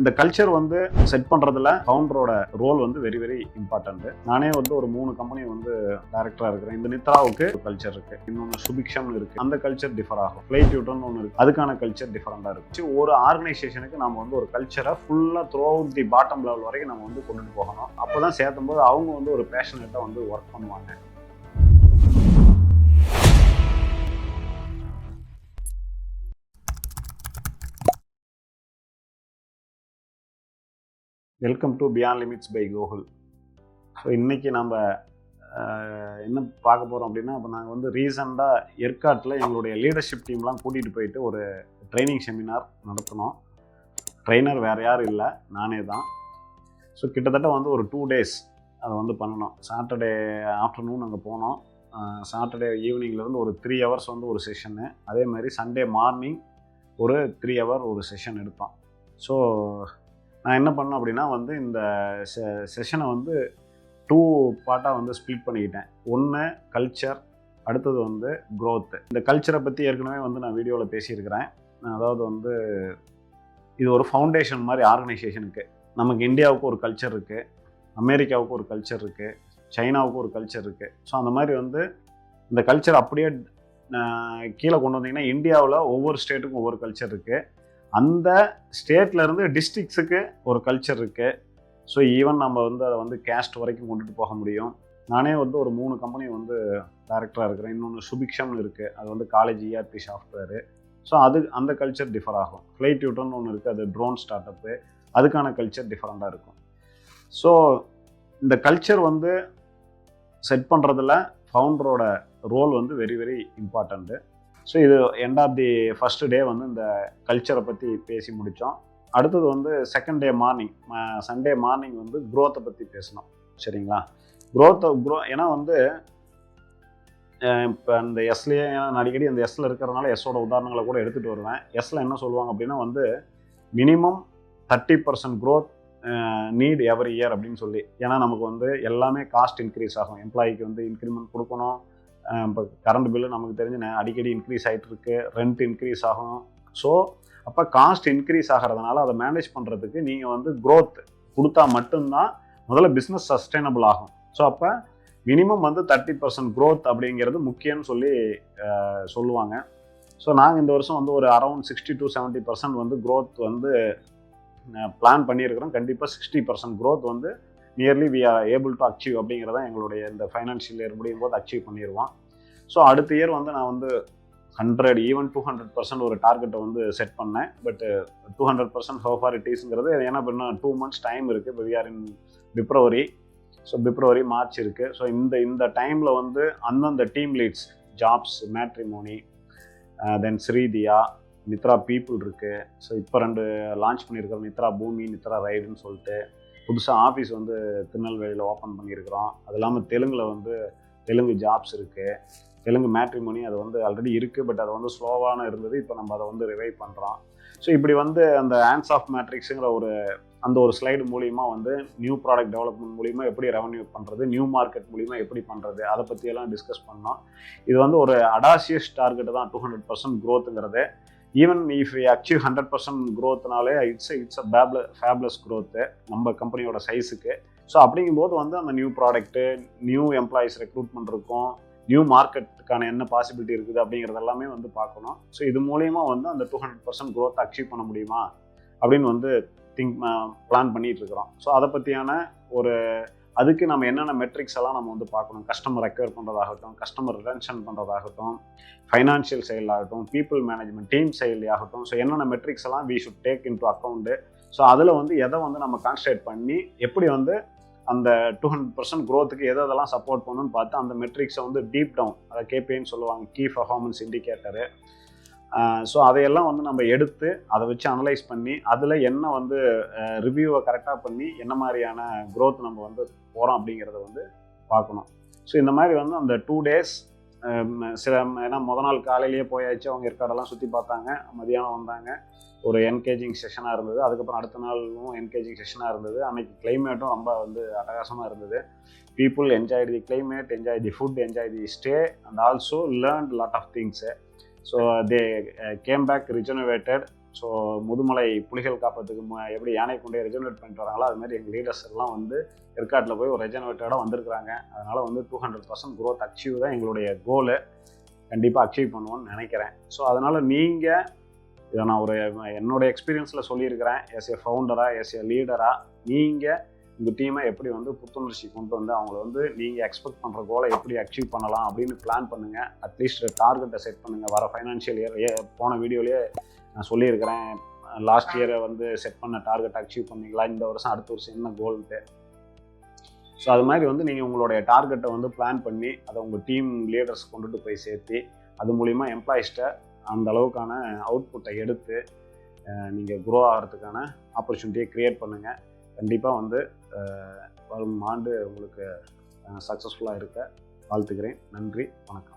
இந்த கல்ச்சர் வந்து செட் பண்ணுறதுல ஃபவுண்டரோட ரோல் வந்து வெரி வெரி இம்பார்ட்டன்ட். நானே வந்து ஒரு 3 கம்பெனி வந்து டைரக்டராக இருக்கிறேன். இந்த நித்ராவுக்கு ஒரு கல்ச்சர் இருக்கு, இன்னொன்று சுபிக்ஷம்னு இருக்கு. அந்த கல்ச்சர் டிஃபர் ஆகும். ஃப்ளைட் யூட்டன் ஒன்று இருக்கு, அதுக்கான கல்ச்சர் டிஃபரெண்டாக இருக்கும். ஒரு ஆர்கனைசேஷனுக்கு நம்ம வந்து ஒரு கல்ச்சரை ஃபுல்லாக through out the bottom level வரைக்கும் நம்ம வந்து கொண்டுட்டு போகணும். அப்போ தான் சேர்த்தும் போது அவங்க வந்து ஒரு பேஷனேட்டாக வந்து ஒர்க் பண்ணுவாங்க. Welcome to beyond limits by Gokul. So இன்றைக்கி நம்ம என்ன பார்க்க போகிறோம் அப்படின்னா, இப்போ நாங்கள் வந்து ரீசெண்டாக ஏற்காட்டில் எங்களுடைய லீடர்ஷிப் டீம்லாம் கூட்டிகிட்டு போயிட்டு ஒரு ட்ரைனிங் செமினார் நடத்தினோம். ட்ரெயினர் வேறு யாரும் இல்லை, நானே தான். ஸோ கிட்டத்தட்ட வந்து ஒரு 2 days அதை வந்து பண்ணணும். சாட்டர்டே ஆஃப்டர்நூன் அங்கே போனோம். சாட்டர்டே ஈவினிங்லேருந்து ஒரு 3 hours வந்து ஒரு செஷனு. அதே மாதிரி சண்டே மார்னிங் ஒரு 3 hour ஒரு செஷன் எடுத்தோம். ஸோ நான் என்ன பண்ணேன் அப்படின்னா வந்து இந்த செஷனை வந்து 2 பார்ட்டாக வந்து ஸ்ப்ளிட் பண்ணிக்கிட்டேன். ஒன்று கல்ச்சர், அடுத்தது வந்து க்ரோத்து. இந்த கல்ச்சரை பற்றி ஏற்கனவே வந்து நான் வீடியோவில் பேசியிருக்கிறேன். அதாவது வந்து இது ஒரு ஃபவுண்டேஷன் மாதிரி ஆர்கனைசேஷனுக்கு. நமக்கு இந்தியாவுக்கு ஒரு கல்ச்சர் இருக்குது, அமெரிக்காவுக்கு ஒரு கல்ச்சர் இருக்குது, சைனாவுக்கு ஒரு கல்ச்சர் இருக்குது. ஸோ அந்த மாதிரி வந்து இந்த கல்ச்சர் அப்படியே கீழே கொண்டு வந்தீங்கன்னா, இந்தியாவில் ஒவ்வொரு ஸ்டேட்டுக்கும் ஒவ்வொரு கல்ச்சர் இருக்குது. அந்த ஸ்டேட்லேருந்து டிஸ்ட்ரிக்ஸுக்கு ஒரு கல்ச்சர் இருக்குது. ஸோ ஈவன் நம்ம வந்து அதை வந்து கேஸ்ட் வரைக்கும் கொண்டுட்டு போக முடியும். நானே வந்து ஒரு 3 கம்பெனி வந்து டைரக்டராக இருக்கிறேன். இன்னொன்று சுபிக்ஷம்னு இருக்குது, அது வந்து காலேஜ் ERP சாஃப்ட்வேரு. ஸோ அந்த கல்ச்சர் டிஃபர் ஆகும். ஃப்ளைட் யூட்டன் ஒன்று இருக்குது, அது ட்ரோன் ஸ்டார்ட் அப்பு, அதுக்கான கல்ச்சர் டிஃப்ரெண்ட்டாக இருக்கும். ஸோ இந்த கல்ச்சர் வந்து செட் பண்ணுறதுல ஃபவுண்டரோட ரோல் வந்து வெரி வெரி இம்பார்ட்டண்ட்டு. ஸோ இது end of the first day வந்து இந்த கல்ச்சரை பற்றி பேசி முடித்தோம். அடுத்தது வந்து second day morning, Sunday morning வந்து க்ரோத்தை பற்றி பேசணும். சரிங்களா? ஏன்னா வந்து இப்போ அந்த எஸ்லேயே நான் அடிக்கடி அந்த எஸ்ஸில் இருக்கிறதுனால எஸ்ஸோட உதாரணங்களை கூட எடுத்துகிட்டு வருவேன். எஸ்ஸில் என்ன சொல்லுவாங்க அப்படின்னா வந்து minimum 30% growth need every year அப்படின்னு சொல்லி. ஏன்னா நமக்கு வந்து எல்லாமே காஸ்ட் இன்க்ரீஸ் ஆகும். எம்ப்ளாயிக்கு வந்து இன்க்ரிமெண்ட் கொடுக்கணும். இப்போ கரண்ட் பில்லு நமக்கு தெரிஞ்சு அடிக்கடி இன்க்ரீஸ் ஆகிட்டு இருக்கு, ரெண்ட் இன்க்ரீஸ் ஆகும். ஸோ அப்போ காஸ்ட் இன்க்ரீஸ் ஆகிறதுனால அதை மேனேஜ் பண்ணுறதுக்கு நீங்கள் வந்து க்ரோத் கொடுத்தா மட்டும்தான் முதல்ல பிஸ்னஸ் சஸ்டைனபிள் ஆகும். ஸோ அப்போ மினிமம் வந்து 30% க்ரோத் அப்படிங்கிறது முக்கியம்னு சொல்லி சொல்லுவாங்க. ஸோ நாங்கள் இந்த வருஷம் வந்து ஒரு அரௌண்ட் 60 to 70% வந்து க்ரோத் வந்து பிளான் பண்ணியிருக்கிறோம். கண்டிப்பாக 60% க்ரோத் வந்து nearly we are able to achieve அப்படிங்கிறத எங்களுடைய இந்த ஃபைனான்ஷியல் இயர் முடியும் போது அச்சீவ் பண்ணிடுவோம். ஸோ அடுத்த இயர் வந்து நான் வந்து 100 ஈவன் 200% ஒரு டார்கெட்டை வந்து செட் பண்ணேன். பட் 200% ஹோ ஃபார் இட் ஈஸ்ங்கிறது ஏன்னா இப்போ இன்னும் 2 months டைம் இருக்குது. இப்போ we are in February. So February March இருக்குது. ஸோ இந்த டைமில் வந்து அந்தந்த team leads jobs, matrimony, then ஸ்ரீதியா, நித்ரா பீப்புள் இருக்குது. ஸோ இப்போ 2 லான்ச் பண்ணியிருக்கிறோம், நித்ரா பூமி, நித்ரா ரைடுன்னு சொல்லிட்டு. புதுசாக ஆஃபீஸ் வந்து திருநெல்வேலியில் ஓப்பன் பண்ணியிருக்கிறோம். அது இல்லாமல் தெலுங்கில் வந்து தெலுங்கு ஜாப்ஸ் இருக்குது. தெலுங்கு மேட்ரிமோனி அது வந்து ஆல்ரெடி இருக்குது, பட் அது வந்து ஸ்லோவான இருந்தது. இப்போ நம்ம அதை வந்து ரிவைவ் பண்ணுறோம். ஸோ இப்படி வந்து அந்த ஆன்ஸ் ஆஃப் மேட்ரிக்ஸுங்கிற ஒரு ஸ்லைடு மூலிமா வந்து நியூ ப்ராடக்ட் டெவலப்மெண்ட் மூலிமா எப்படி ரெவன்யூ பண்ணுறது, நியூ மார்க்கெட் மூலிமா எப்படி பண்ணுறது, அதை பற்றியெல்லாம் டிஸ்கஸ் பண்ணோம். இது வந்து ஒரு அடாசியஸ் டார்கெட்டு தான் 200% க்ரோத்துங்கிறது. ஈவன் இஃப் வி அச்சீவ் 100% க்ரோத்னாலே இட்ஸ் அ ஃபேப்லஸ் க்ரோத்து நம்ம கம்பெனியோட சைஸுக்கு. ஸோ அப்படிங்கும்போது வந்து அந்த new product, new employees recruitment இருக்கும், நியூ மார்க்கெட்டுக்கான என்ன பாசிபிலிட்டி இருக்குது அப்படிங்கிறது எல்லாமே வந்து பார்க்கணும். ஸோ இது மூலயமா வந்து அந்த 200% க்ரோத் அச்சீவ் பண்ண முடியுமா அப்படின்னு வந்து பிளான் பண்ணிகிட்டு இருக்கிறோம். ஸோ அதை பற்றியான அதுக்கு நம்ம என்னென்ன மெட்ரிக்ஸ் எல்லாம் நம்ம வந்து பார்க்கணும். கஸ்டமர் அக்வயர் பண்ணுறதாகட்டும், கஸ்டமர் ரிட்டன்ஷன் பண்ணுறதாகட்டும், ஃபைனான்ஷியல் செயல் ஆகட்டும், பீப்புள் மேனேஜ்மெண்ட், டீம் செயல் ஆகட்டும். ஸோ என்னென்ன மெட்ரிக்ஸ் எல்லாம் we should take into account. So அதில் வந்து எதை வந்து நம்ம கான்சன்ட்ரேட் பண்ணி எப்படி வந்து அந்த 200% க்ரோத்துக்கு எதெல்லாம் சப்போர்ட் பண்ணணும்னு பார்த்து அந்த மெட்ரிக்ஸை வந்து டீப் டவுன், அதை கேபிஐன்னு சொல்லுவாங்க, கீ பர்ஃபார்மன்ஸ் இண்டிகேட்டரு. ஸோ அதையெல்லாம் வந்து நம்ம எடுத்து அதை வச்சு அனலைஸ் பண்ணி அதில் என்ன வந்து ரிவ்யூவை கரெக்டாக பண்ணி என்ன மாதிரியான க்ரோத் நம்ம வந்து போகிறோம் அப்படிங்கிறத வந்து பார்க்கணும். ஸோ இந்த மாதிரி வந்து அந்த 2 days ஏன்னா முதல் நாள் காலையிலேயே போயாச்சு, அவங்க ஏற்காடெல்லாம் சுற்றி பார்த்தாங்க, மதியானம் வந்தாங்க, ஒரு என்கேஜிங் செஷனாக இருந்தது. அதுக்கப்புறம் அடுத்த நாளும் என்கேஜிங் செஷனாக இருந்தது. அன்றைக்கி கிளைமேட்டும் ரொம்ப வந்து அட்டகாசமாக இருந்தது. People enjoy the climate, enjoy the food, enjoy the stay and also learnt lot of things. So they came back regenerated so Mudumalai புலிகள் காப்பதுக்கு எப்படி யானை கொண்டே ரெஜெனரேட் பண்ணிட்டு வராங்களோ அது மாதிரி எங்கள் லீடர்ஸ் எல்லாம் வந்து ஏற்காட்டில் போய் ஒரு ரெஜெனரேட்டடாக வந்திருக்கிறாங்க. அதனால் வந்து 200% growth அச்சீவ் தான் எங்களுடைய கோலு. கண்டிப்பாக அச்சீவ் பண்ணுவோன்னு நினைக்கிறேன். ஸோ அதனால் நீங்கள் இதை நான் ஒரு என்னோட எக்ஸ்பீரியன்ஸில் சொல்லியிருக்கிறேன். எஸ் ஏ ஃபவுண்டராக, எஸ் ஏ லீடராக நீங்கள் உங்கள் டீமை எப்படி வந்து புத்துணர்ச்சி கொண்டு வந்து அவங்கள வந்து நீங்கள் எக்ஸ்பெக்ட் பண்ணுற கோலை எப்படி அச்சீவ் பண்ணலாம் அப்படின்னு பிளான் பண்ணுங்கள். அட்லீஸ்ட் டார்கெட்டை செட் பண்ணுங்கள். வர ஃபைனான்ஷியல் இயர் போன வீடியோலேயே நான் சொல்லியிருக்கிறேன். லாஸ்ட் இயரை வந்து செட் பண்ண டார்கெட் அச்சீவ் பண்ணிங்களா, இந்த வருஷம் அடுத்த வருஷம் என்ன கோல்ட்டு. ஸோ அது மாதிரி வந்து நீங்கள் உங்களுடைய டார்கெட்டை வந்து பிளான் பண்ணி அதை உங்கள் டீம் லீடர்ஸ் கொண்டுட்டு போய் சேர்த்து அது மூலிமா எம்ப்ளாயிஸ்ட்டை அந்த அளவுக்கான அவுட்புட்டை எடுத்து நீங்கள் க்ரோ ஆகிறதுக்கான ஆப்பர்ச்சுனிட்டியை க்ரியேட் பண்ணுங்கள். கண்டிப்பாக வந்து வரும் ஆண்டு உங்களுக்கு சக்ஸஸ்ஃபுல்லாக இருக்க வாழ்த்துக்கிறேன். நன்றி, வணக்கம்.